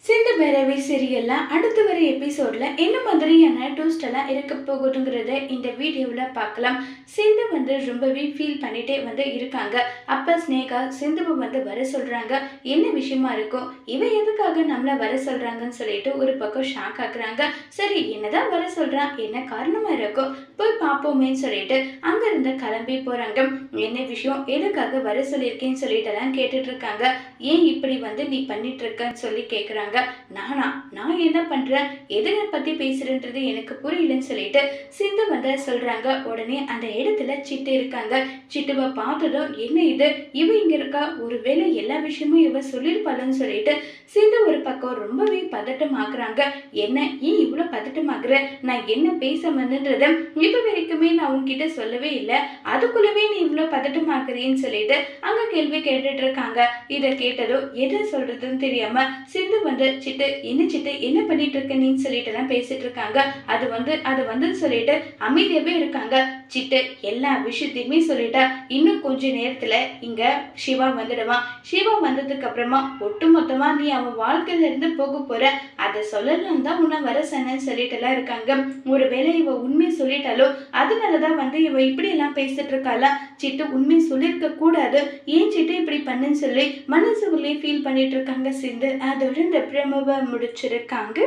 சிந்து பேரவை சீரியல்ல அடுத்து வர எபிசோட்ல என்ன மாதிரியான ட்விஸ்ட் எல்லாம் இருக்க போகுதுங்கிறத இந்த வீடியோல பார்க்கலாம். சிந்து ரொம்பவே ஃபீல் பண்ணிட்டே இருக்காங்க. அப்ப ஸ்னேகா சிந்துவை வர சொல்றாங்க. என்ன விஷயமா இருக்கும், இவ எதுக்காக நம்மள வர சொல்றாங்கன்னு சொல்லிட்டு ஒரு பக்கம் ஷாக் ஆக்குறாங்க. சரி, என்னதான் வர சொல்றான், என்ன காரணமா இருக்கும், போய் பார்ப்போமேன்னு சொல்லிட்டு அங்க இருந்து கிளம்பி போறாங்க. என்ன விஷயம், எதுக்காக வர சொல்லியிருக்கேன்னு சொல்லிட்டு எல்லாம் கேட்டுட்டு இருக்காங்க. ஏன் இப்படி நீ பண்ணிட்டு இருக்கன்னு சொல்லி கேக்குறாங்க. நான் என்ன பண்றேன், எதுனை பத்தி பேசுறேன்றது எனக்கு புரியலன்னு சொல்லிட்டு சிந்து சொல்றாங்க. உடனே அந்த இடத்துல சிட்டு இருக்காங்க. சிட்டுவை பார்த்ததும் என்ன இது, இவ இங்க இருக்கா, ஒருவேளை எல்லா விஷயமும் இவ சொல்லிருப்பாளன்னு சொல்லிட்டு சிந்து ஒரு பக்கம் ரொம்பவே பதட்டமாக்குறாங்க. என்ன, ஏன் இவ்வளவு பதட்டமாக்குற, நான் என்ன பேச வந்ததுன்றத இப்ப வரைக்குமே நான் உன்கிட்ட சொல்லவே இல்லை, அதுக்குள்ளவே நீ இவ்வளவு பதட்டமாக்குறேன்னு சொல்லிட்டு அங்க கேள்வி கேட்டுட்டு இருக்காங்க. இதை கேட்டதும் எதை சொல்றதுன்னு தெரியாம சிந்து சிட்டு, என்ன சிட்டு, என்ன பண்ணிட்டு இருக்க நீ சொல்லிட்டு எல்லாம் பேசிட்டு இருக்காங்க. அது சொல்லிட்டு அமைதியாவே இருக்காங்க. சிட்டு எல்லா விஷயத்தையுமே சொல்லிட்டா, இன்னும் கொஞ்ச நேரத்துல இங்க சிவா வந்துடுவான். சிவா வந்ததுக்கு அப்புறமா ஒட்டுமொத்தமா நீ அவன் வாழ்க்கையில இருந்து போக போற, அதை சொல்லலாம் தான் உன்னை வர சொன்னேன்னு சொல்லிட்டு எல்லாம் இருக்காங்க. ஒருவேளை இவ உண்மை சொல்லிட்டாலோ அதனாலதான் இவ இப்படி எல்லாம் பேசிட்டு இருக்காளா, சிட்டு உண்மை சொல்லியிருக்க கூடாது, ஏன் சிட்டு இப்படி பண்ணுன்னு சொல்லி மனசுக்குள்ளே ஃபீல் பண்ணிட்டு இருக்காங்க சிந்து. அதோட இந்த பிரமவை முடிச்சிருக்காங்க.